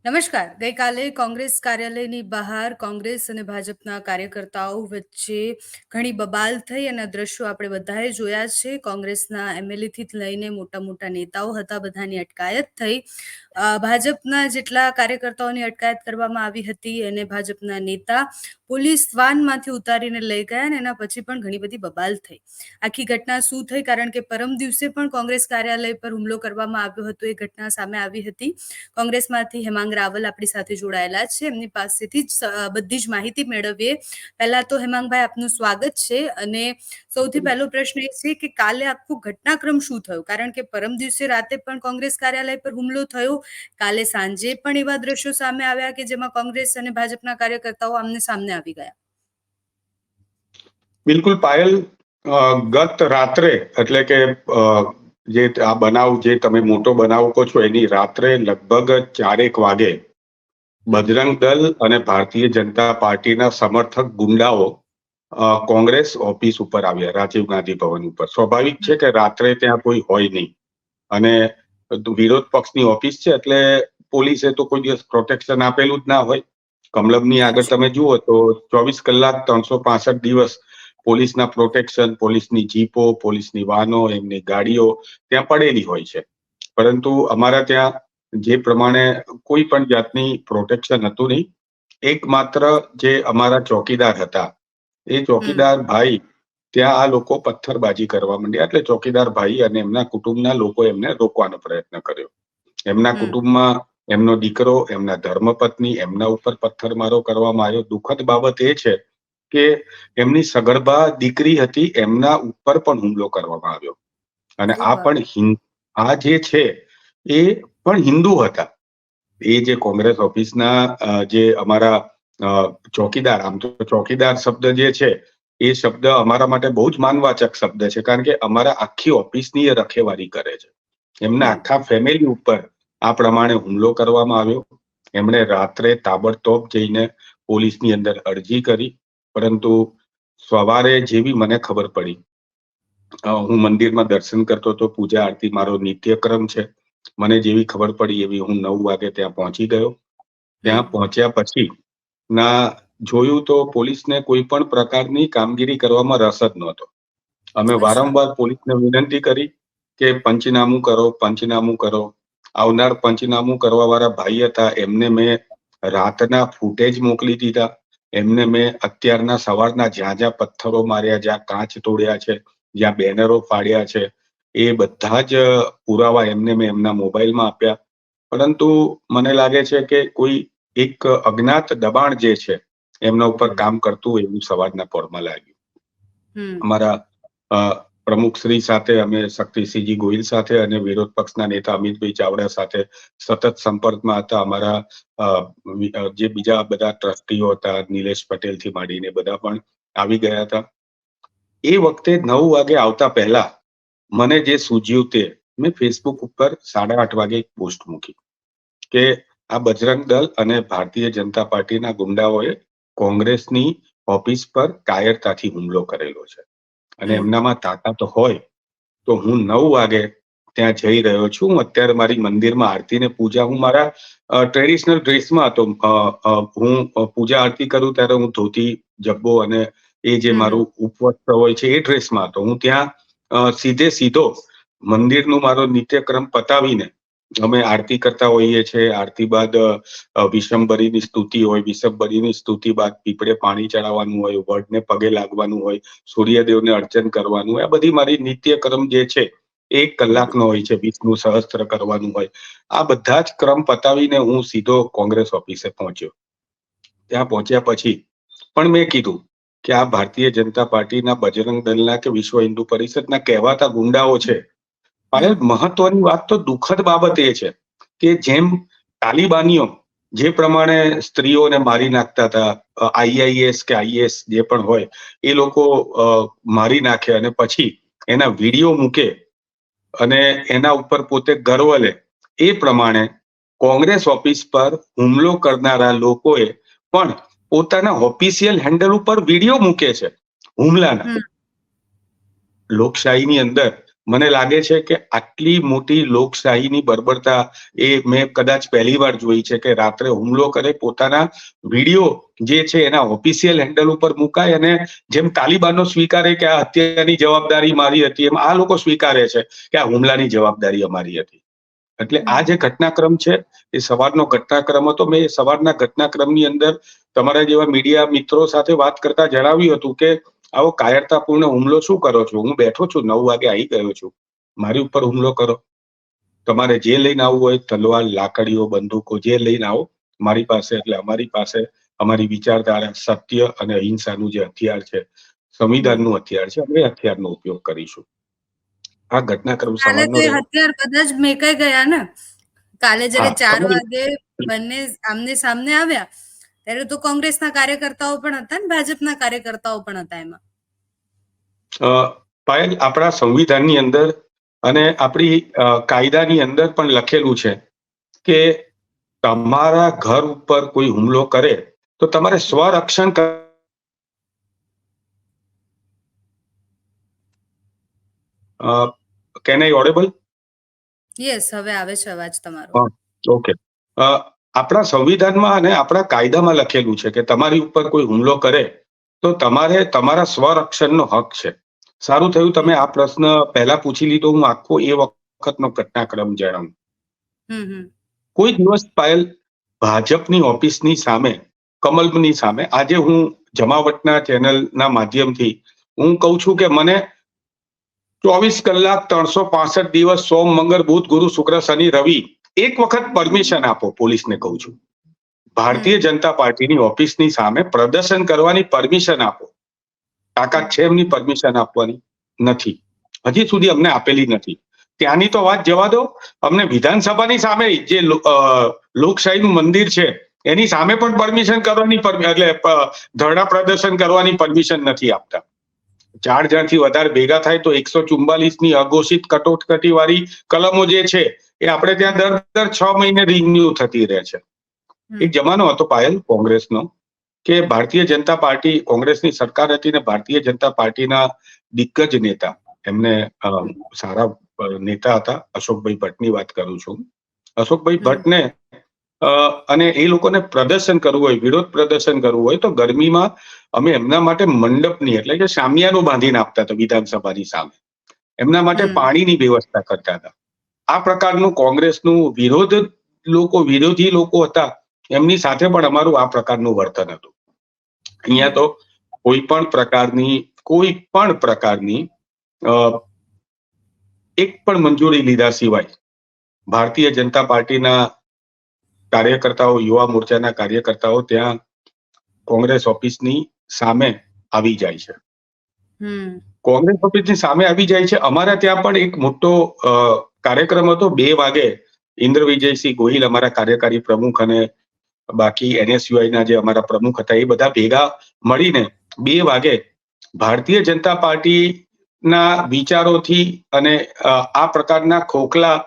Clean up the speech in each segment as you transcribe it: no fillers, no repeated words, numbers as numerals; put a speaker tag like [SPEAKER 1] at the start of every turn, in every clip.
[SPEAKER 1] નમસ્કાર. ગઈકાલે કોંગ્રેસ કાર્યાલયની બહાર કોંગ્રેસ અને ભાજપના કાર્યકર્તાઓ વચ્ચે ઘણી બબાલ થઈ અને આ દ્રશ્યો આપણે બધાએ જોયા છે. કોંગ્રેસના એમએલએથી લઈને મોટા મોટા નેતાઓ હતા, બધાની અટકાયત થઈ. ભાજપના જેટલા કાર્યકર્તાઓની અટકાયત કરવામાં આવી હતી અને ભાજપના નેતા પોલીસ વાનમાંથી ઉતારીને લઈ ગયા અને એના પછી પણ ઘણી બધી બબાલ થઈ. આખી ઘટના શું થઈ? કારણ કે પરમ દિવસે પણ કોંગ્રેસ કાર્યાલય પર હુમલો કરવામાં આવ્યો હતો, એ ઘટના સામે આવી હતી. કોંગ્રેસમાંથી હેમાંગ રાવલ આપણી સાથે જોડાયેલા છે, એમની પાસેથી જ બધી જ માહિતી મેળવીએ. પહેલા તો હેમાંગભાઈ, આપનું સ્વાગત છે. અને સૌથી પહેલો પ્રશ્ન એ છે કે કાલે આખું ઘટનાક્રમ શું થયું? કારણ કે પરમ દિવસે રાતે પણ કોંગ્રેસ કાર્યાલય પર હુમલો થયો, કાલે સાંજે પણ એવા દ્રશ્યો સામે આવ્યા કે જેમાં કોંગ્રેસ અને ભાજપના કાર્યકર્તાઓ આમને સામને આવી ગયા.
[SPEAKER 2] બિલકુલ પાયલ, ગત રાત્રે એટલે કે જે આ બનાવ જે તમે મોટો બનાવ કહો છો એની રાત્રે લગભગ 4:00 વાગે બજરંગ દળ અને ભારતીય જનતા પાર્ટીના સમર્થક ગુંડાઓ કોંગ્રેસ ઓફિસ ઉપર આવ્યા, રાજીવ ગાંધી ભવન ઉપર. સ્વાભાવિક છે કે રાત્રે ત્યાં કોઈ હોય નહીં અને વિરોધ પક્ષની ઓફિસ છે એટલે પોલીસે તો કોઈ દિવસ પ્રોટેક્શન આપેલું જ ના હોય. કમલમની આગળ તમે જુઓ તો 24 કલાક 365 દિવસ પોલીસના પ્રોટેક્શન, પોલીસની જીપો, પોલીસની વાનો, એમની ગાડીઓ ત્યાં પડેલી હોય છે. પરંતુ અમારા ત્યાં જે પ્રમાણે કોઈ પણ જાતની પ્રોટેક્શન હતું નહીં. એકમાત્ર જે અમારા ચોકીદાર હતા, એ ચોકીદાર ભાઈ ત્યાં આ લોકો પથ્થરબાજી કરવા માંડ્યા એટલે ચોકીદાર ભાઈ અને એમના કુટુંબના લોકો એમને રોકવાનો પ્રયત્ન કર્યો. એમના કુટુંબમાં એમનો દીકરો, એમના ધર્મપત્ની, એમના ઉપર પથ્થરમારો કરવામાં આવ્યો. દુઃખદ બાબત એ છે કે એમની સગર્ભા દીકરી હતી, એમના ઉપર પણ હુમલો કરવામાં આવ્યો. અને આ જે છે એ પણ હિન્દુ હતા. એ જે કોંગ્રેસ ઓફિસના જે અમારા ચોકીદાર, આમ તો ચોકીદાર શબ્દ જે છે એ શબ્દ અમારા માટે બહુ જ માનવાચક શબ્દ છે, કારણ કે અમારા આખી ઓફિસની એ રખેવાળી કરે છે. એમના આખા ફેમિલી ઉપર આ પ્રમાણે હુમલો કરવામાં આવ્યો. એમણે રાત્રે તાબડતોબ જઈને પોલીસની અંદર અરજી કરી, પરંતુ સવારે જેવી મને ખબર પડી, હું મંદિરમાં દર્શન કરતો હતો, પૂજા આરતી મારો નિત્યક્રમ છે, મને જેવી ખબર પડી એવી હું 9 વાગે ત્યાં પહોંચી ગયો. ત્યાં પહોંચ્યા પછી ના જોયું તો પોલીસને કોઈ પણ પ્રકારની કામગીરી કરવામાં રસ જ નહોતો. અમે વારંવાર પોલીસને વિનંતી કરી કે પંચનામું કરો, પંચનામું કરો. આવનાર પંચનામું કરવા વાળા ભાઈ હતા, એમને મેં રાતના ફૂટેજ મોકલી દીધા. એમને મેં અત્યારના સવારના જ્યાં જ્યાં પથ્થરો માર્યા, જ્યાં કાચ તોડ્યા છે, જ્યાં બેનરો ફાડ્યા છે, એ બધા જ પુરાવા એમને મેં એમના મોબાઈલમાં આપ્યા. પરંતુ મને લાગે છે કે કોઈ એક અજ્ઞાત દબાણ જે છે એમના ઉપર કામ કરતું એવું સવારના પોરમાં લાગ્યું. અમારા પ્રમુખ શ્રી સાથે, અમે શક્તિસિંહજી ગોહિલ સાથે અને વિરોધ પક્ષના નેતા અમિતભાઈ ચાવડા સાથે સતત સંપર્કમાં હતા. અમારા જે બીજા બધા ટ્રસ્ટીઓ હતા, નિલેશ પટેલ થી માંડીને બધા પણ આવી ગયા હતા. એ વખતે 9 વાગે આવતા પહેલા મને જે સૂઝ્યું તે મેં ફેસબુક ઉપર 8:30 વાગે એક પોસ્ટ મૂકી કે આ બજરંગ દળ અને ભારતીય જનતા પાર્ટીના ગુંડાઓએ કોંગ્રેસની ઓફિસ પર કાયરતાથી હુમલો કરેલો છે અને એમનામાં તાકાત હોય તો હું 9 વાગે ત્યાં જઈ રહ્યો છું. હું અત્યારે મારી મંદિરમાં આરતી ને પૂજા, હું મારા ટ્રેડિશનલ ડ્રેસમાં હતો. હું પૂજા આરતી કરું ત્યારે હું ધોતી, જબ્બો અને એ જે મારું ઉપવસ્ત્ર હોય છે એ ડ્રેસમાં હતો. હું ત્યાં સીધો મંદિરનું મારો નિત્યક્રમ પતાવીને અમે આરતી કરતા હોઈએ છીએ. આરતી બાદ વિષમબરીની સ્તુતિ હોય, વિષમબરીની સ્તુતિ બાદ પીપળે પાણી ચડાવવાનું હોય, વડને પગે લાગવાનું હોય, સૂર્યદેવને અર્ચન કરવાનું હોય. આ બધી મારી નિત્યક્રમ જે છે 1 કલાકનો હોય છે, વિષ્ણુ સહસ્ત્ર કરવાનું હોય. આ બધા જ ક્રમ પતાવીને હું સીધો કોંગ્રેસ ઓફિસે પહોંચ્યો. ત્યાં પહોંચ્યા પછી પણ મેં કીધું કે આ ભારતીય જનતા પાર્ટીના, બજરંગ દળના કે વિશ્વ હિન્દુ પરિષદના કહેવાતા ગુંડાઓ છે. મહત્વની વાત તો દુઃખદ બાબત એ છે કે જેમ તાલિબાનીઓ જે પ્રમાણે સ્ત્રીઓને મારી નાખતા હતા, આઈઆઈએસ કે આઈએસ જે પણ હોય એ લોકો મારી નાખે અને પછી એના વિડીયો મૂકે અને એના ઉપર પોતે ગર્વ લે, એ પ્રમાણે કોંગ્રેસ ઓફિસ પર હુમલો કરનારા લોકોએ પણ પોતાના ઓફિશિયલ હેન્ડલ ઉપર વિડીયો મૂકે છે હુમલાના. લોકશાહીની અંદર મને લાગે છે કે આટલી મોટી લોકશાહીની બર્બરતા એ મેં કદાચ પહેલી વાર જોઈ છે કે રાત્રે હુમલો કરે, પોતાના વિડીયો જે છે એના ઓફિશિયલ હેન્ડલ ઉપર મુકાય, અને જેમ તાલિબાનો સ્વીકારે કે આ હત્યાની જવાબદારી મારી હતી, એમ આ લોકો સ્વીકારે છે કે આ હુમલાની જવાબદારી અમારી હતી. એટલે આ જે ઘટનાક્રમ છે એ સવારનો ઘટનાક્રમ હતો. મેં સવારના ઘટનાક્રમની અંદર તમારા જેવા મીડિયા મિત્રો સાથે વાત કરતા જણાવ્યું હતું કે આવો કાયરતાપૂર્ણ હુમલો શું કરો છો? હું બેઠો છું, 9 વાગે આવી ગયો છું, મારી ઉપર હુમલો કરો. તમારે જે લઈને આવવું હોય, તલવાર, લાકડીઓ, બંદૂકો, જે લઈને આવો મારી પાસે. એટલે અમારી પાસે અમારી વિચારધારા, સત્ય અને અહિંસાનું જે હથિયાર છે, સંવિધાનનું હથિયાર છે, અમે હથિયારનો ઉપયોગ કરીશું. આ ઘટનાક્રમ
[SPEAKER 1] કાલે તો
[SPEAKER 2] સવારનો
[SPEAKER 1] એ
[SPEAKER 2] રહ્યો.
[SPEAKER 1] હથિયાર બધા જ મેકાઈ ગયા ને. કાલે જ્યારે 4
[SPEAKER 2] તમારી
[SPEAKER 1] વાગે બંને આમને સામને આવ્યા ત્યારે તો કોંગ્રેસના કાર્યકર્તાઓ પણ હતા ને ભાજપના કાર્યકર્તાઓ પણ હતા એમાં.
[SPEAKER 2] પાયલ, આપણા સંવિધાનની અંદર અને આપણી કાયદાની અંદર પણ લખેલું છે કે તમારા ઘર ઉપર કોઈ હુમલો કરે તો તમારે સ્વરક્ષણ કેન આઈ ઓડેબલ?
[SPEAKER 1] યસ, હવે આવે છે અવાજ તમારો.
[SPEAKER 2] ઓકે. આપણા સંવિધાનમાં અને આપણા કાયદામાં લખેલું છે કે તમારી ઉપર કોઈ હુમલો કરે તો તમારે તમારા સ્વરક્ષણનો હક છે. સારું થયું તમે આ પ્રશ્ન પહેલા પૂછી લીધો, હું આખો એ વખતનો ઘટનાક્રમ જણાવું. કોઈ દિવસ પાયલ ભાજપની ઓફિસની સામે, કમલની સામે, આજે હું જમાવટના ચેનલના માધ્યમથી હું કહું છું કે મને 24 કલાક 365 દિવસ સોમ, મંગળ, બુધ, ગુરુ, શુક્ર, શનિ, રવિ એક વખત પરમિશન આપો. પોલીસને કહું છું, ભારતીય જનતા પાર્ટીની ઓફિસની સામે પ્રદર્શન કરવાની પરમિશન આપો. તાકાત છે એમની પરમિશન આપવાની? નથી, હજી સુધી અમને આપેલી નથી. ત્યાંની તો વાત જવા દો, અમને વિધાનસભાની સામે જે લોકશાહીનું મંદિર છે એની સામે પણ પરમિશન કરવાની, એટલે ધરણા પ્રદર્શન કરવાની પરમિશન નથી આપતા. 4 જણથી વધારે ભેગા થાય તો 144ની અઘોષિત કટોકટી વાળી કલમો જે છે એ આપણે ત્યાં દર 6 મહિને રિન્યુ થતી રહે છે. એક જમાનો હતો પાયલ કોંગ્રેસનો કે ભારતીય જનતા પાર્ટી, કોંગ્રેસની સરકાર હતી ને ભારતીય જનતા પાર્ટીના દિગ્ગજ નેતા, એમને સારા નેતા હતા, અશોકભાઈ ભટ્ટની વાત કરું છું. અશોકભાઈ ભટ્ટને અને એ લોકોને પ્રદર્શન કરવું હોય, વિરોધ પ્રદર્શન કરવું હોય તો ગરમીમાં અમે એમના માટે મંડપની, એટલે કે શામિયાનું બાંધીને આપતા હતા વિધાનસભાની સામે. એમના માટે પાણીની વ્યવસ્થા કરતા હતા. આ પ્રકારનું કોંગ્રેસનું વિરોધી લોકો હતા, એમની સાથે પણ અમારું આ પ્રકારનું વર્તન હતું. અહીંયા તો કોઈ પણ પ્રકારની એક પણ મંજૂરી લીધા સિવાય ભારતીય જનતા પાર્ટીના કાર્યકર્તાઓ, યુવા મોરચાના કાર્યકર્તાઓ ત્યાં કોંગ્રેસ ઓફિસની સામે આવી જાય છે. કોંગ્રેસ ઓફિસની સામે આવી જાય છે. અમારા ત્યાં પણ એક મોટો કાર્યક્રમ હતો. 2 વાગે ઇન્દ્ર વિજયસિંહ ગોહિલ, અમારા કાર્યકારી પ્રમુખ, અને બાકી NSUIના જે અમારા પ્રમુખ હતા એ બધા ભેગા મળીને 2 વાગે ભારતીય જનતા પાર્ટીના વિચારોથી અને આ પ્રકારના ખોખલા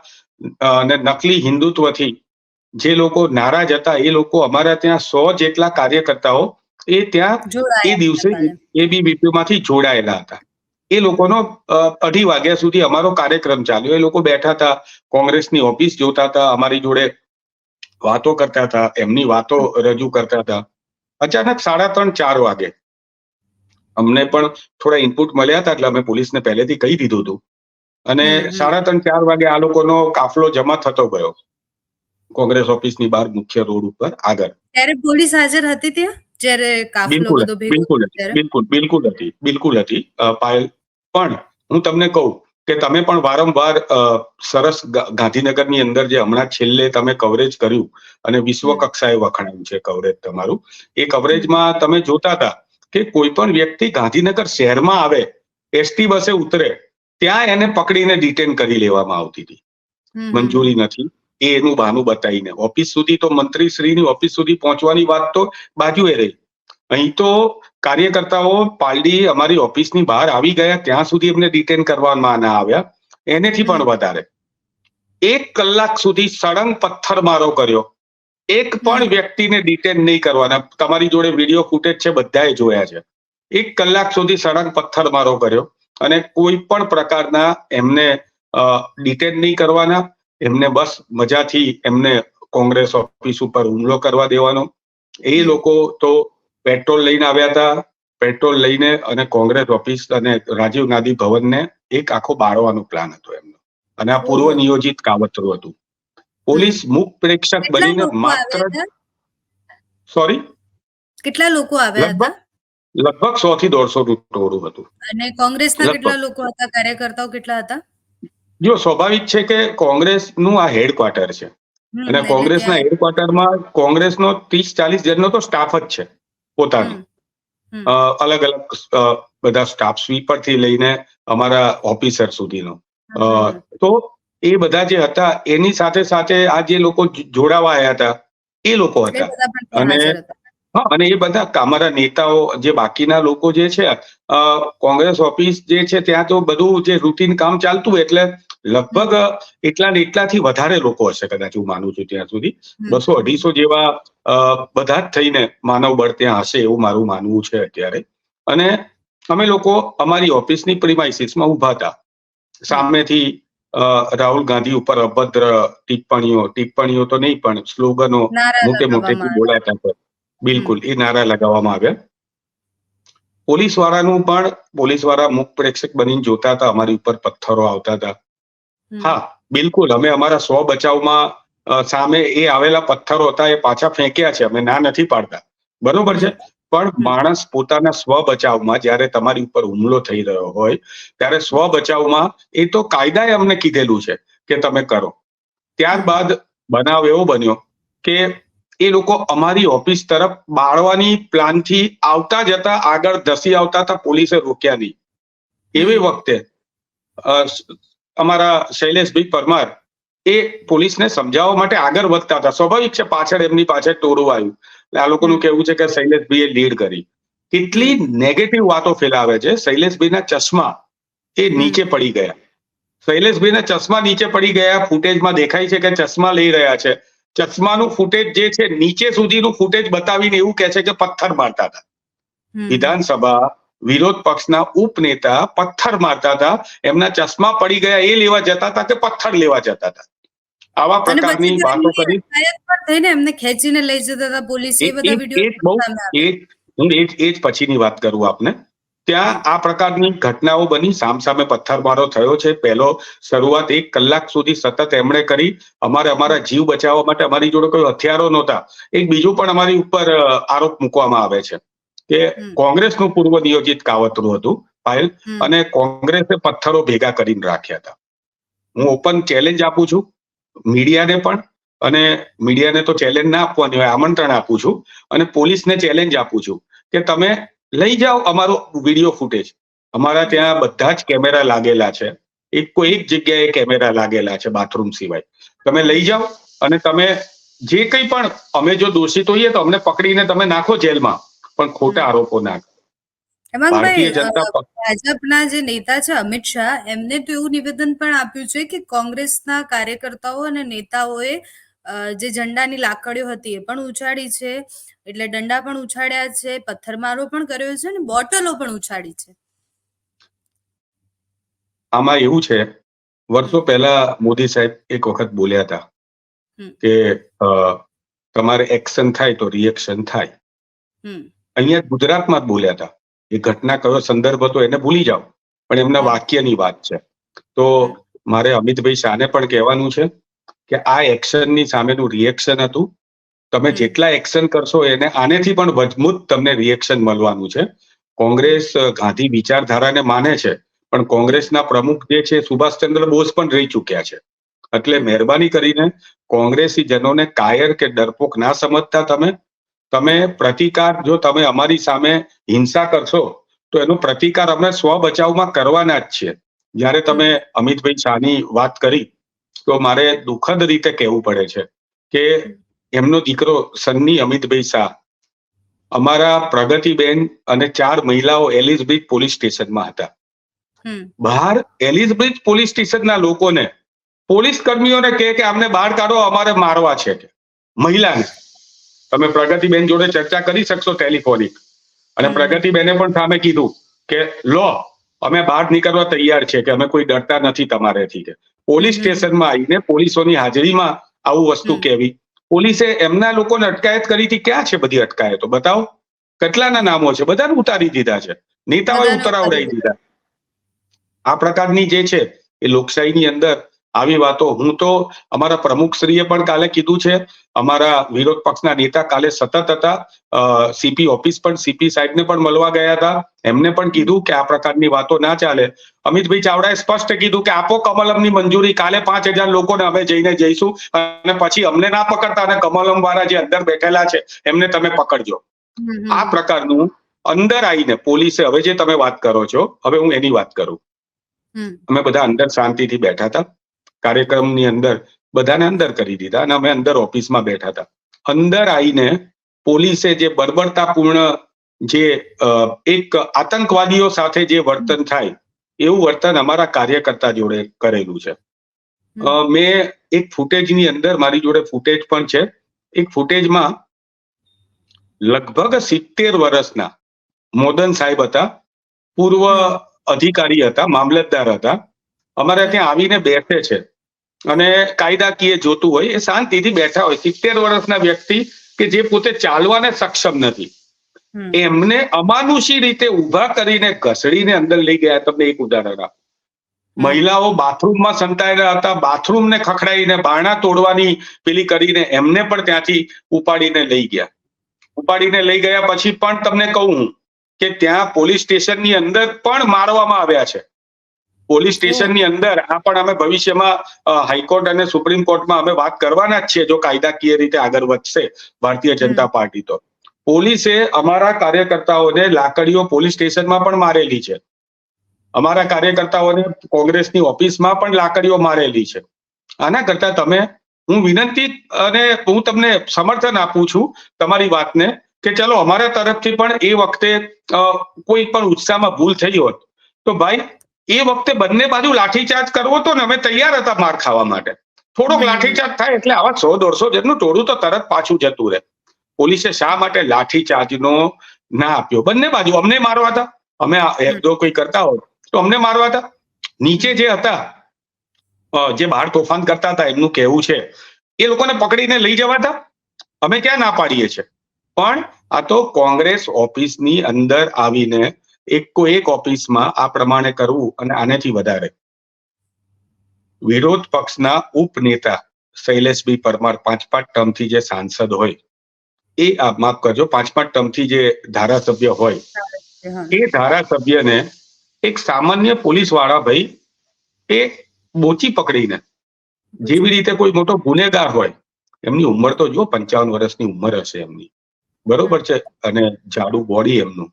[SPEAKER 2] અને નકલી હિન્દુત્વથી જે લોકો નારાજ હતા એ લોકો, અમારા ત્યાં 100 જેટલા કાર્યકર્તાઓ એ ત્યાં એ દિવસે ABVP-માંથી જોડાયેલા હતા. એ લોકોનો 2:30 વાગ્યા સુધી અમારો કાર્યક્રમ ચાલ્યો. એ લોકો બેઠા હતા, કોંગ્રેસની ઓફિસ જોતા હતા, અમારી જોડે વાતો કરતા હતા, એમની વાતો રજૂ કરતા હતા. અચાનક 3:30-4 વાગે અમને પણ થોડા ઇનપુટ મળ્યા હતા, એટલે અમે પોલીસને પહેલેથી કહી દીધું હતું. અને 3:30-4 વાગે આ લોકોનો કાફલો જમા થતો ગયો કોંગ્રેસ ઓફિસની બહાર, મુખ્ય રોડ ઉપર આગળ.
[SPEAKER 1] ત્યારે પોલીસ હાજર હતી ત્યાં જ્યારે કાફલો બધો ભેગો થયો?
[SPEAKER 2] બિલકુલ હતી પાયલ. પણ હું તમને કહું કે તમે પણ વારંવાર સરસ ગાંધીનગરની અંદર જે હમણાં છેલ્લે તમે કવરેજ કર્યું અને વિશ્વ કક્ષાએ વખણાયું છે કવરેજ તમારું, એ કવરેજમાં તમે જોતા હતા કે કોઈ પણ વ્યક્તિ ગાંધીનગર શહેરમાં આવે, ST બસે ઉતરે, ત્યાં એને પકડીને ડિટેન કરી લેવામાં આવતી હતી. મંજૂરી નથી એ એનું બહાનું બતાવીને. ઓફિસ સુધી તો મંત્રીશ્રીની ઓફિસ સુધી પહોંચવાની વાત તો બાજુએ રહી. અહીં તો કાર્યકર્તાઓ પાલડી અમારી ઓફિસની બહાર આવી ગયા ત્યાં સુધી એમને ડિટેન કરવામાં ના આવ્યા. એનેથી પણ વધારે 1 કલાક સુધી સળંગ પથ્થરમારો કર્યો. એક પણ વ્યક્તિને ડિટેન નહીં કરવાના. તમારી જોડે વિડીયો ફૂટેજ છે, બધાએ જોયા છે. 1 કલાક સુધી સળંગ પથ્થરમારો કર્યો અને કોઈ પણ પ્રકારના એમને ડિટેન નહીં કરવાના, એમને બસ મજાથી એમને કોંગ્રેસ ઓફિસ ઉપર હુમલો કરવા દેવાનો. એ લોકો તો પેટ્રોલ લઈને આવ્યા હતા, પેટ્રોલ લઈને અને કોંગ્રેસ ઓફિસ અને રાજીવ ગાંધી ભવનને એક આખો બાળવાનો પ્લાન હતો એમનો, અને આ પૂર્વ નિયોજિત કાવતરું હતું. પોલીસ મુખ પ્રેક્ષક બનીને માત્ર સોરી
[SPEAKER 1] કેટલા લોકો આવ્યા હતા?
[SPEAKER 2] લગભગ 100 થી 150 નું ટોળું હતું.
[SPEAKER 1] અને કોંગ્રેસના કેટલા લોકો હતા? કાર્યકર્તાઓ કેટલા હતા?
[SPEAKER 2] જો સ્વાભાવિક છે કે કોંગ્રેસનું આ હેડક્વાર્ટર છે, અને કોંગ્રેસના હેડક્વાર્ટરમાં કોંગ્રેસનો 30-40 જણનો તો સ્ટાફ જ છે પોતાનો, અલગ અલગ બધા સ્ટાફ સ્વીપર થી લઈને અમારા ઓફિસર સુધીનો. તો એ બધા જે હતા એની સાથે સાથે આ જે લોકો જોડાવા આવ્યા હતા એ લોકો હતા, અને એ બધા અમારા નેતાઓ, જે બાકીના લોકો જે છે, કોંગ્રેસ ઓફિસ જે છે ત્યાં તો બધું જે રૂટીન કામ ચાલતું, એટલે લગભગ એટલાથી વધારે લોકો હશે કદાચ, હું માનું છું ત્યાં સુધી 200-250 જેવા બધા જ થઈને માનવ બળ ત્યાં હશે એવું મારું માનવું છે અત્યારે. અને અમે લોકો અમારી ઓફિસની પ્રિમાઇસીસમાં ઉભા હતા. સામેથી રાહુલ ગાંધી ઉપર અભદ્ર ટિપ્પણીઓ તો નહીં પણ સ્લોગનો મોટેથી બોલાતા હતા. બિલકુલ, એ નારા લગાવવામાં આવ્યા. પોલીસ વાળા મુખ પ્રેક્ષક બનીને જોતા હતા, અમારી ઉપર પથ્થરો આવતા હતા. હા, બિલકુલ, અમે અમારા સ્વ બચાવમાં સામે એ આવેલા પથ્થરો હતા એ પાછા ફેંક્યા છે, અમે ના નથી પાડતા, બરોબર છે. પણ માણસ પોતાના સ્વ બચાવમાં જ્યારે તમારી ઉપર હુમલો થઈ રહ્યો હોય ત્યારે સ્વ બચાવમાં એ તો કાયદાએ અમને કીધેલું છે કે તમે કરો. ત્યારબાદ બનાવ એવો બન્યો કે એ લોકો અમારી ઓફિસ તરફ બાળવાની પ્લાનથી આવતા જતા આગળ ધસી આવતા હતા, પોલીસે રોક્યા નહીં. એવી વખતે અમારા શૈલેષભાઈ પરમાર એ પોલીસને સમજાવવા માટે આગળ વધતા હતા. સ્વાભાવિક છે, પાછળ એમની પાછળ ટોળું આવ્યું. આ લોકોનું કહેવું છે કે શૈલેષભાઈએ લીડ કરી. કેટલી નેગેટિવ વાતો ફેલાવે છે. શૈલેષભાઈના ચશ્મા એ નીચે પડી ગયા. શૈલેષભાઈના ચશ્મા નીચે પડી ગયા. ફૂટેજમાં દેખાય છે કે ચશ્મા લઈ રહ્યા છે. ચશ્માનું ફૂટેજ જે છે, નીચે સુધીનું ફૂટેજ બતાવીને એવું કહે છે કે પથ્થર મારતા હતા. વિધાનસભા વિરોધ પક્ષના ઉપનેતા પથ્થર મારતા હતા. એમના ચશ્મા પડી ગયા એ લેવા જતા હતા કે પથ્થર લેવા જતા હતા. આવા પ્રકારની વાતો કરી
[SPEAKER 1] એમને ખેંચીને લઈ જતા હતા પોલીસ. એ બધા વિડીયો
[SPEAKER 2] હું એ જ પછીની વાત કરું આપને. ત્યાં આ પ્રકારની ઘટનાઓ બની, સામસામે પથ્થરમારો થયો છે. પહેલો શરૂઆત 1 કલાક સુધી સતત એમણે કરી. અમારા જીવ બચાવવા માટે અમારી જોડે કોઈ હથિયારો નહોતા. એક બીજું પણ અમારી ઉપર આરોપ મૂકવામાં આવે છે કે કોંગ્રેસનું પૂર્વ નિયોજિત કાવતરું હતું પાયલ, અને કોંગ્રેસે પથ્થરો ભેગા કરીને રાખ્યા હતા. હું ઓપન ચેલેન્જ આપું છું મીડિયાને પણ, અને મીડિયાને તો ચેલેન્જ ના આપવાની હોય, આમંત્રણ આપું છું, અને પોલીસને ચેલેન્જ આપું છું કે તમે લઈ જાઓ અમારો વિડીયો ફૂટેજ. અમારા ત્યાં બધા જ કેમેરા લાગેલા છે. એક જગ્યાએ કેમેરા લાગેલા છે બાથરૂમ સિવાય. તમે લઈ જાઓ અને તમે જે કંઈ પણ, અમે જો દોષિત હોઈએ તો અમને પકડીને તમે નાખો જેલમાં, પણ ખોટા આરોપો ના કરો.
[SPEAKER 1] ભાજપના જે નેતા છે અમિત શાહ, એમને તો એવું નિવેદન પણ આપ્યું છે કે કોંગ્રેસના કાર્યકર્તાઓ અને નેતાઓએ જે ઝંડાની લાકડીઓ હતી એ પણ ઉછાળી છે, એટલે દંડા પણ ઉછાળ્યા છે, પથ્થરમારો પણ કર્યો છે, અને બોટલો પણ ઉછાળી છે.
[SPEAKER 2] આમાં એવું છે, વર્ષો પહેલા મોદી સાહેબ એક વખત બોલ્યા હતા કે તમારે એક્શન થાય તો રિએક્શન થાય. અહીંયા ગુજરાતમાં જ બોલ્યા હતા. એ ઘટના કયો સંદર્ભ હતો એને ભૂલી જાઓ, પણ એમના વાક્યની વાત છે. તો મારે અમિતભાઈ શાહને પણ કહેવાનું છે કે આ એક્શનની સામેનું રિએક્શન હતું. તમે જેટલા એક્શન કરશો એને આનેથી પણ મજબૂત તમને રિએક્શન મળવાનું છે. કોંગ્રેસ ગાંધી વિચારધારાને માને છે, પણ કોંગ્રેસના પ્રમુખ જે છે સુભાષચંદ્ર બોઝ પણ રહી ચૂક્યા છે. એટલે મહેરબાની કરીને કોંગ્રેસી જનોને કાયર કે ડરપોક ના સમજતા. તમે પ્રતિકાર, જો તમે અમારી સામે હિંસા કરશો તો એનો પ્રતિકાર અમે સ્વ બચાવમાં કરવાના જ છીએ. જ્યારે તમે અમિતભાઈ શાહની વાત કરી તો મારે દુઃખદ રીતે કહેવું પડે છે કે એમનો દીકરો સન્ની અમિતભાઈ શાહ અમારા પ્રગતિબેન અને 4 મહિલાઓ એલિઝબ્રિજ પોલીસ સ્ટેશનમાં હતા. બહાર એલિઝબ્રિજ પોલીસ સ્ટેશનના લોકોને, પોલીસ કર્મીઓને કહે કે અમને બહાર કાઢો, અમારે મારવા છે કે મહિલાને. તમે પ્રગતિબેન જોડે ચર્ચા કરી શકશો ટેલિફોનિક, અને પ્રગતિબેને પણ સામે કીધું કે લો અમે બહાર નીકળવા તૈયાર છે, કે અમે કોઈ ડરતા નથી તમારેથી, કે પોલીસ
[SPEAKER 1] હમ,
[SPEAKER 2] સ્ટેશનમાં આવીને પોલીસોની હાજરીમાં આવું વસ્તુ
[SPEAKER 1] હમ.
[SPEAKER 2] કહેવી. પોલીસે એમના લોકોને અટકાયત કરી હતી. ક્યાં છે બધી અટકાયતો? બતાવો. કેટલાના નામો છે? બધાને ઉતારી દીધા છે. નેતાઓએ
[SPEAKER 1] બધાને ઉતારી
[SPEAKER 2] ઉતરાવડાવી
[SPEAKER 1] દીધા.
[SPEAKER 2] દીધા. આ પ્રકારની જે છે એ લોકશાહીની અંદર આવી વાતો, હું તો અમારા પ્રમુખશ્રીએ પણ કાલે કીધું છે, અમારા વિરોધ પક્ષના નેતા કાલે સતત હતા, સીપી ઓફિસ પણ સીપી સાહેબને પણ મળવા ગયા હતા. એમને પણ કીધું કે આ પ્રકારની વાતો ના ચાલે. અમિતભાઈ ચાવડાએ સ્પષ્ટ કીધું કે આપો કમલમની મંજૂરી, કાલે 5,000 લોકોને અમે જઈને જઈશું, અને પછી અમને ના પકડતા અને કમલમ વાળા જે અંદર બેઠેલા છે એમને તમે પકડજો.
[SPEAKER 1] હમ,
[SPEAKER 2] આ
[SPEAKER 1] હમ,
[SPEAKER 2] પ્રકારનું અંદર આવીને પોલીસે, હવે જે તમે વાત કરો છો, હવે હું એની વાત કરું.
[SPEAKER 1] હમ.
[SPEAKER 2] અમે બધા અંદર શાંતિથી બેઠા હતા. કાર્યક્રમની અંદર બધાને અંદર કરી દીધા અને અમે અંદર ઓફિસમાં બેઠા હતા. અંદર આવીને પોલીસે જે બર્બરતાપૂર્ણ, જે એક આતંકવાદીઓ સાથે જે વર્તન થાય એવું વર્તન અમારા કાર્યકર્તા જોડે કરેલું છે. મેં એક ફૂટેજની અંદર, મારી જોડે ફૂટેજ પણ છે. એક ફૂટેજમાં લગભગ 70 વર્ષના મોદન સાહેબ હતા, પૂર્વ અધિકારી હતા, મામલતદાર હતા. અમારે ત્યાં આવીને બેસે છે અને કાયદાકીય જોતું હોય એ શાંતિથી બેઠા હોય. 70 વર્ષના વ્યક્તિ કે જે પોતે ચાલવાને સક્ષમ નથી, એમને અમાનુષી રીતે ઊભા કરીને ઘસડીને અંદર લઈ ગયા. તમને એક ઉદાહરણ આપું. મહિલાઓ બાથરૂમમાં સંતાયેલા હતા, બાથરૂમને ખખડાઈને બારણા તોડવાની પેલી કરીને એમને પણ ત્યાંથી ઉપાડીને લઈ ગયા. ઉપાડીને લઈ ગયા પછી પણ તમને કહું કે ત્યાં પોલીસ સ્ટેશનની અંદર પણ મારવામાં આવ્યા છે. પોલીસ સ્ટેશનની અંદર આ પણ અમે ભવિષ્યમાં હાઈકોર્ટ અને સુપ્રીમ કોર્ટમાં અમે વાત કરવાના જ છીએ, જો કાયદાકીય રીતે આગળ વધશે ભારતીય જનતા પાર્ટી. તો પોલીસે અમારા કાર્યકર્તાઓને લાકડીઓ પોલીસ સ્ટેશનમાં પણ મારેલી છે. અમારા કાર્યકર્તાઓને કોંગ્રેસની ઓફિસમાં પણ લાકડીઓ મારેલી છે. આના કરતા તમે, હું વિનંતી અને હું તમને સમર્થન આપું છું તમારી વાતને, કે ચલો અમારા તરફથી પણ એ વખતે કોઈ પણ ઉત્સાહમાં ભૂલ થઈ હોત તો ભાઈ એ વખતે બંને બાજુ લાઠીચાર્જ કરવો તો ને અમે તૈયાર હતા માર ખાવા માટે. થોડોક લાઠીચાર્જ થાય એટલે આવા 100-150 જણનું ટોળું તો તરત પાછું જતું રહે. પોલીસે શા માટે લાઠીચાર્જનો ના આપ્યો? બંને બાજુ અમને મારવા હતા. અમે જો કોઈ કરતા હોય તો અમને મારવા હતા. નીચે જે હતા, જે બહાર તોફાન કરતા હતા, એમનું કહેવું છે એ લોકોને પકડીને લઈ જવાતા. અમે ક્યાં ના પાડીએ છીએ? પણ આ તો કોંગ્રેસ ઓફિસની અંદર આવીને એક ઓફિસમાં આ પ્રમાણે કરવું, અને આનેથી વધારે વિરોધ પક્ષના ઉપનેતા શૈલેષભાઈ પરમાર 5-5 ટર્મથી જે સાંસદ હોય, એ માફ કરજો, 5-5 ટર્મથી જે ધારાસભ્ય હોય, એ ધારાસભ્યને એક સામાન્ય પોલીસ વાળા ભાઈ એ બોચી પકડીને, જેવી રીતે કોઈ મોટો ગુનેગાર હોય, એમની ઉંમર તો જો 55 વર્ષની ઉંમર હશે એમની, બરોબર છે, અને જાડું બોડી એમનું,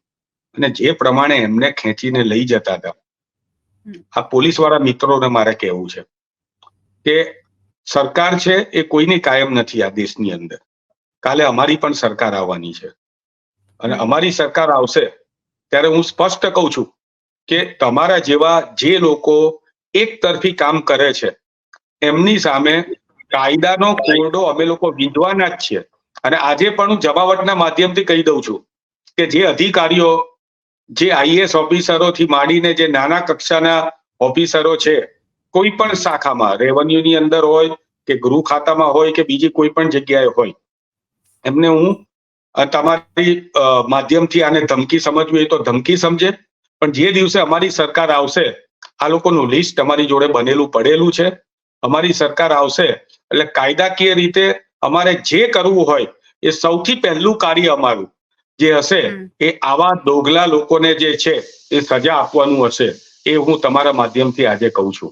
[SPEAKER 2] અને જે પ્રમાણે એમને ખેંચીને લઈ જતા હતા. આ પોલીસ વાળા મિત્રોને મારે કહેવું છે કે સરકાર છે એ કોઈની કાયમ નથી આ દેશની અંદર. કાલે અમારી પણ સરકાર આવવાની છે, અને અમારી સરકાર આવશે ત્યારે હું સ્પષ્ટ કહું છું કે તમારા જેવા જે લોકો એક તરફી કામ કરે છે એમની સામે કાયદાનો કોરડો અમે લોકો વિંધવાના જ છીએ. અને આજે પણ હું જમાવટના માધ્યમથી કહી દઉં છું કે જે અધિકારીઓ, જે આઈએએસ ઓફિસરોથી માંડીને જે નાના કક્ષાના ઓફિસરો છે, કોઈ પણ શાખામાં, રેવન્યુની અંદર હોય કે ગૃહ ખાતામાં હોય કે બીજી કોઈ પણ જગ્યાએ હોય, એમને હું તમારી માધ્યમથી આને ધમકી સમજવી હોય તો ધમકી સમજે. પણ જે દિવસે અમારી સરકાર આવશે, આ લોકોનું લિસ્ટ અમારી જોડે બનેલું પડેલું છે. અમારી સરકાર આવશે એટલે કાયદાકીય રીતે અમારે જે કરવું હોય એ સૌથી પહેલું કાર્ય અમારું જે હશે એ આવા દોગલા લોકોને જે છે એ સજા આપવાનું હશે. એ હું તમારા માધ્યમથી આજે કહું છું.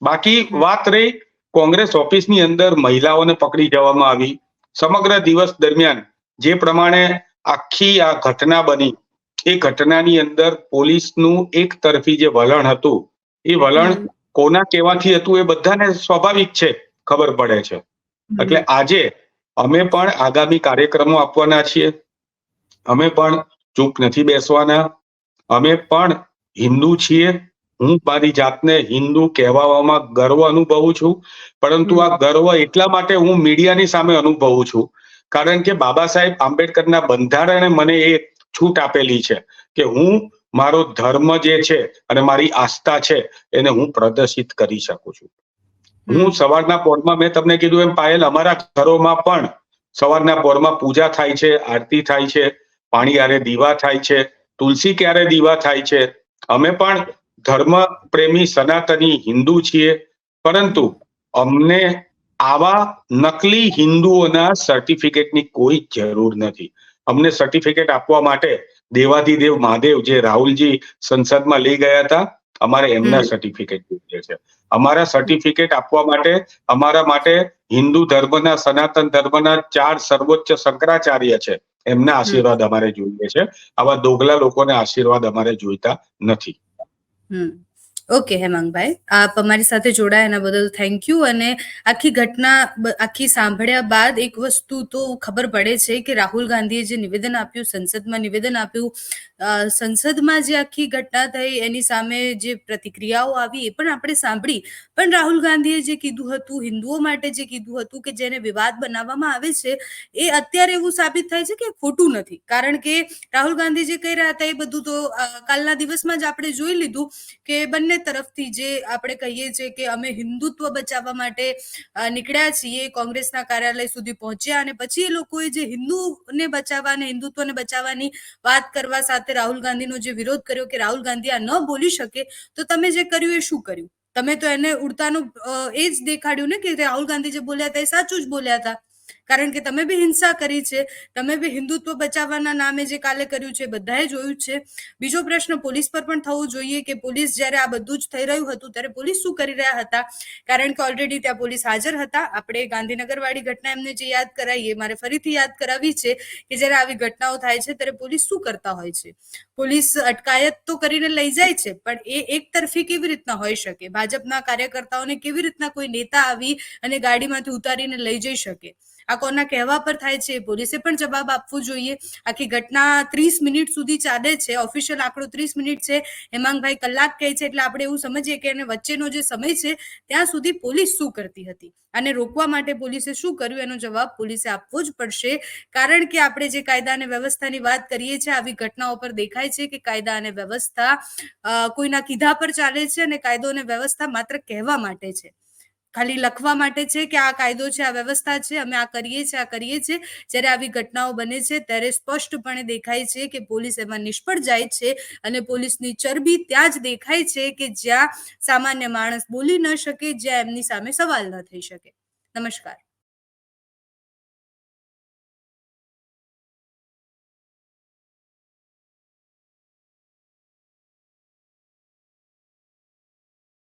[SPEAKER 2] બાકી વાત રહી કોંગ્રેસ ઓફિસની અંદર મહિલાઓને પકડી જવામાં આવી. સમગ્ર દિવસ દરમિયાન જે પ્રમાણે આખી આ ઘટના બની, એ ઘટનાની અંદર પોલીસનું એક તરફી જે વલણ હતું, એ વલણ કોના કેવાથી હતું એ બધાને સ્વાભાવિક છે, ખબર પડે છે. એટલે આજે અમે પણ આગામી કાર્યક્રમો આપવાના છીએ. અમે પણ ચૂપ નથી બેસવાના. અમે પણ હિન્દુ છીએ. હું મારી જાતને હિન્દુ કહેવામાં ગર્વ અનુભવું છું, પરંતુ આ ગર્વ એટલા માટે હું મીડિયાની સામે અનુભવું છું કારણ કે બાબા સાહેબ આંબેડકરના બંધારણે મને એ છૂટ આપેલી છે કે હું મારો ધર્મ જે છે અને મારી આસ્થા છે એને હું પ્રદર્શિત કરી શકું છું. હું સવારના પહોરમાં મેં તમને કીધું એમ પાયલ, અમારા ઘરોમાં પણ સવારના પહોરમાં પૂજા થાય છે, આરતી થાય છે, પાણી આરે દીવા થાય છે, તુલસી ક્યારે દીવા થાય છે. અમે પણ ધર્મ પ્રેમી સનાતની હિન્દુ છીએ, પરંતુ અમને આવા નકલી હિન્દુઓના સર્ટિફિકેટની કોઈ જરૂર નથી. અમને સર્ટિફિકેટ આપવા માટે દેવાધિદેવ મહાદેવ જે રાહુલજી સંસદમાં લઈ ગયા હતા, અમારે એમના સર્ટિફિકેટ જોઈએ છે. અમારા સર્ટિફિકેટ આપવા માટે અમારા માટે હિન્દુ ધર્મના, સનાતન ધર્મના 4 સર્વોચ્ચ શંકરાચાર્ય છે, એમના આશીર્વાદ અમારે જોઈએ છે. આવા દોગલા લોકોના આશીર્વાદ અમારે જોઈતા નથી.
[SPEAKER 1] ઓકે હેમાંગભાઈ, આપ અમારી સાથે જોડાયા એના બદલ થેન્ક યુ. અને આખી ઘટના આખી સાંભળ્યા બાદ એક વસ્તુ તો ખબર પડે છે કે રાહુલ ગાંધીએ જે નિવેદન આપ્યું, સંસદમાં નિવેદન આપ્યું, સંસદમાં જે આખી ઘટના થઈ એની સામે જે પ્રતિક્રિયાઓ આવી એ પણ આપણે સાંભળી. પણ રાહુલ ગાંધીએ જે કીધું હતું, હિન્દુઓ માટે જે કીધું હતું કે જેને વિવાદ બનાવવામાં આવે છે, એ અત્યારે એવું સાબિત થાય છે કે ખોટું નથી. કારણ કે રાહુલ ગાંધી જે કહી રહ્યા હતા એ બધું તો કાલના દિવસમાં જ આપણે જોઈ લીધું કે બંને તરફથી જે આપણે કહીએ છીએ કે અમે હિન્દુત્વ બચાવવા માટે નીકળ્યા છીએ, કોંગ્રેસના કાર્યાલય સુધી પહોંચ્યા અને પછી એ લોકોએ જે હિન્દુને બચાવવા અને હિન્દુત્વને બચાવવાની વાત કરવા સાથે રાહુલ ગાંધીનો જે વિરોધ કર્યો કે રાહુલ ગાંધી આ ન બોલી શકે, તો તમે જે કર્યું એ શું કર્યું? તમે તો એને ઉડતાનું એ જ દેખાડ્યું ને કે રાહુલ ગાંધી જે બોલ્યા હતા એ સાચું જ બોલ્યા હતા. કારણ કે તમે બી હિંસા કરી છે, તમે બી હિન્દુત્વ બચાવવાના નામે જે કાલે કર્યું છે બધાએ જોયું છે. બીજો પ્રશ્ન પોલીસ પર પણ થવો જોઈએ કે પોલીસ જ્યારે આ બધું જ થઈ રહ્યું હતું ત્યારે પોલીસ શું કરી રહ્યા હતા? કારણ કે ઓલરેડી ત્યાં પોલીસ હાજર હતા. આપણે ગાંધીનગર વાળી ઘટના એમને જે યાદ કરાવીએ, મારે ફરીથી યાદ કરાવી છે કે જ્યારે આવી ઘટનાઓ થાય છે ત્યારે પોલીસ શું કરતા હોય છે? પોલીસ અટકાયત તો કરીને લઈ જાય છે, પણ એ એક તરફી કેવી રીતના હોઈ શકે? ભાજપના કાર્યકર્તાઓને કેવી રીતના કોઈ નેતા આવી અને ગાડીમાંથી ઉતારીને લઈ જઈ શકે? આ કોના કહેવા પર થાય છે? પોલીસે પણ જવાબ આપવો જોઈએ. આખી ઘટના 30 મિનિટ સુધી ચાલે છે, ઓફિશિયલ આંકડો 30 મિનિટ છે, હેમાંગભાઈ કલાક કહે છે, એટલે આપણે એવું સમજીએ કે એને વચ્ચેનો જે સમય છે ત્યાં સુધી પોલીસ શું કરતી હતી, અને રોકવા માટે પોલીસે શું કર્યું એનો જવાબ પોલીસે આપવો જ પડશે. કારણ કે આપણે જે કાયદા અને વ્યવસ્થાની વાત કરીએ છીએ, આવી ઘટનાઓ પર દેખાય છે કે કાયદા અને વ્યવસ્થા કોઈના કીધા પર ચાલે છે, અને કાયદો અને વ્યવસ્થા માત્ર કહેવા માટે છે, ખાલી લખવા માટે છે કે આ કાયદો છે, આ વ્યવસ્થા છે, અમે આ કરીએ છીએ, આ કરીએ છીએ. જ્યારે આવી ઘટનાઓ બને છે ત્યારે સ્પષ્ટપણે દેખાય છે કે પોલીસ એમાં નિષ્ફળ જાય છે, અને પોલીસની ચરબી ત્યાં જ દેખાય છે કે જ્યાં સામાન્ય માણસ બોલી ન શકે, જ્યાં એમની સામે સવાલ ન થઈ શકે. નમસ્કાર.